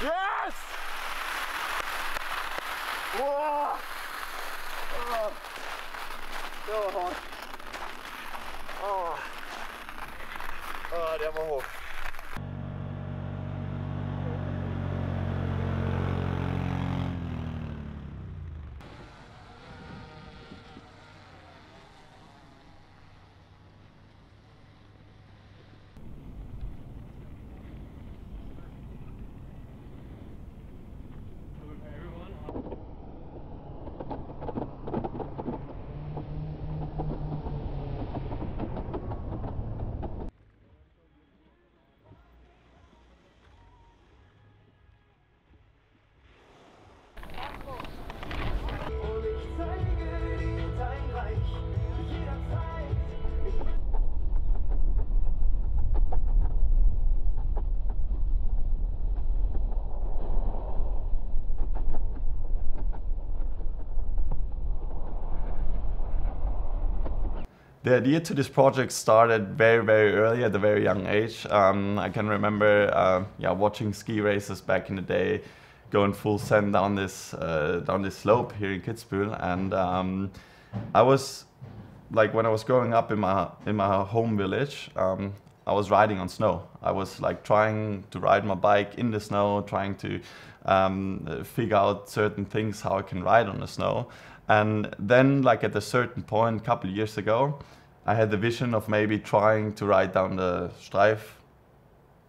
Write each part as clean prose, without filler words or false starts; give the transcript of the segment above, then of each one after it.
Yes! Wow! Oh. Så hårdt. Der var hårdt. The idea to this project started very early, at a very young age. I can remember watching ski races back in the day, going full send down this slope here in Kitzbühel, and I was like, when I was growing up in my home village, I was riding on snow. I was like trying to ride my bike in the snow, trying to figure out certain things, how I can ride on the snow. And then, like at a certain point, a couple of years ago, I had the vision of maybe trying to ride down the Streif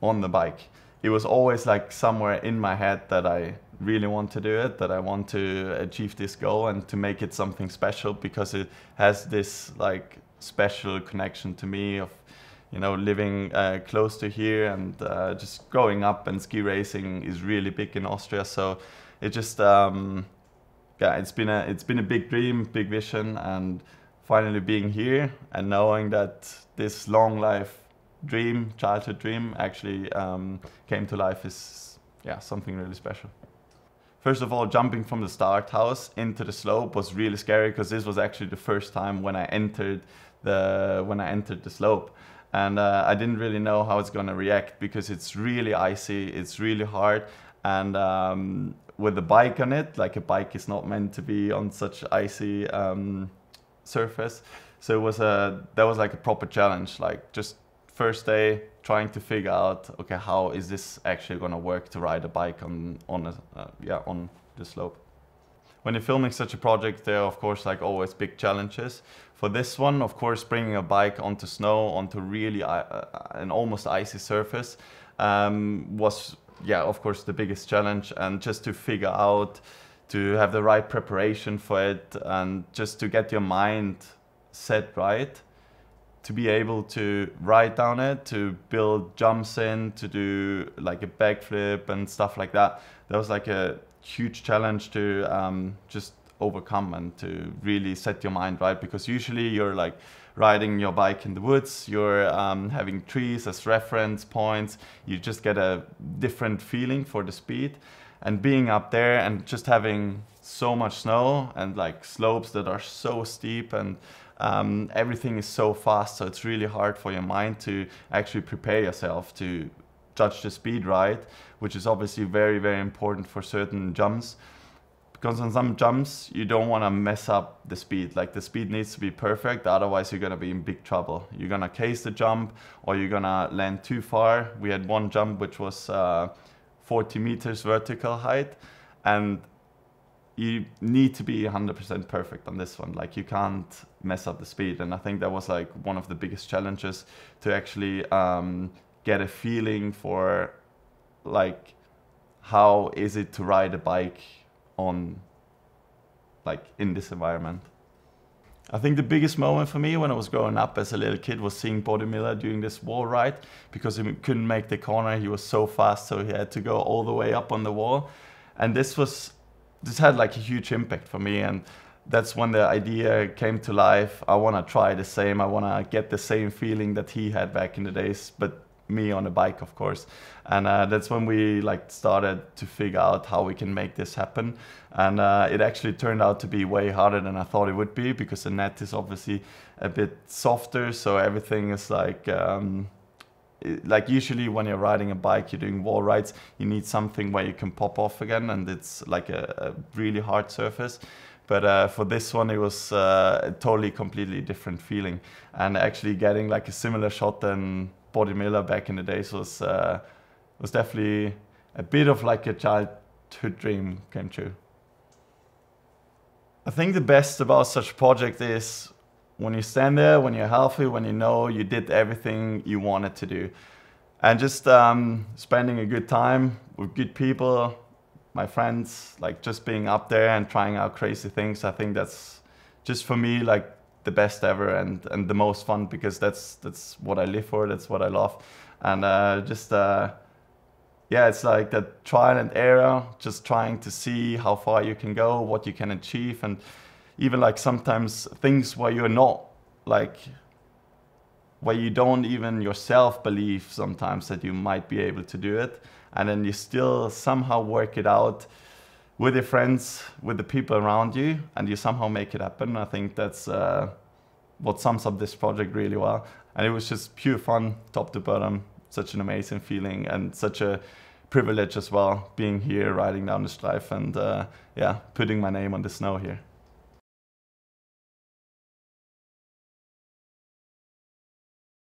on the bike. It was always like somewhere in my head that I really want to do it, that I want to achieve this goal and to make it something special, because it has this like special connection to me of, you know, living close to here, and just growing up, and ski racing is really big in Austria. So it just it's been a big dream, big vision, and finally being here and knowing that this long life dream, childhood dream, actually came to life is something really special. First of all, jumping from the start house into the slope was really scary, because this was actually the first time when I entered the slope, and I didn't really know how it's going to react, because it's really icy, it's really hard, and with a bike on it, like a bike is not meant to be on such icy surface. So that was like a proper challenge, like just first day trying to figure out, okay, how is this actually going to work to ride a bike on the slope. When you're filming such a project, there are of course like always big challenges. For this one, of course, bringing a bike onto snow, onto really an almost icy surface was of course the biggest challenge, and just to figure out, to have the right preparation for it, and just to get your mind set right, to be able to ride down it, to build jumps in, to do like a backflip and stuff like that. That was like a huge challenge to just overcome, and to really set your mind right, because usually you're like riding your bike in the woods, you're having trees as reference points, you just get a different feeling for the speed. And being up there and just having so much snow and like slopes that are so steep, and everything is so fast, so it's really hard for your mind to actually prepare yourself to judge the speed right, which is obviously very important for certain jumps. Because on some jumps you don't want to mess up the speed, like the speed needs to be perfect, otherwise you're going to be in big trouble. You're going to case the jump, or you're going to land too far. We had one jump which was 40 meters vertical height, and you need to be 100% perfect on this one. Like you can't mess up the speed, and I think that was like one of the biggest challenges, to actually get a feeling for like how is it to ride a bike on like in this environment. I think the biggest moment for me when I was growing up as a little kid was seeing Bode Miller doing this wall ride, because he couldn't make the corner. He was so fast, so he had to go all the way up on the wall. And this had like a huge impact for me, and that's when the idea came to life. I want to try the same. I want to get the same feeling that he had back in the days, but me on a bike, of course. And that's when we like started to figure out how we can make this happen. And it actually turned out to be way harder than I thought it would be, because the net is obviously a bit softer, so everything is like like usually when you're riding a bike, you're doing wall rides, you need something where you can pop off again, and it's like a really hard surface. But for this one, it was a totally, completely different feeling. And actually getting like a similar shot than Body Miller back in the days was definitely a bit of like a childhood dream came true. I think the best about such a project is when you stand there, when you're healthy, when you know you did everything you wanted to do. And just spending a good time with good people, my friends, like just being up there and trying out crazy things. I think that's just for me like the best ever and the most fun, because that's what I live for, that's what I love. And yeah, it's like that trial and error, just trying to see how far you can go, what you can achieve, and even like sometimes things where you're not like, where you don't even yourself believe sometimes that you might be able to do it, and then you still somehow work it out with your friends, with the people around you, and you somehow make it happen. I think that's what sums up this project really well. And it was just pure fun, top to bottom. Such an amazing feeling and such a privilege as well, being here riding down the Streif and yeah, putting my name on the snow here.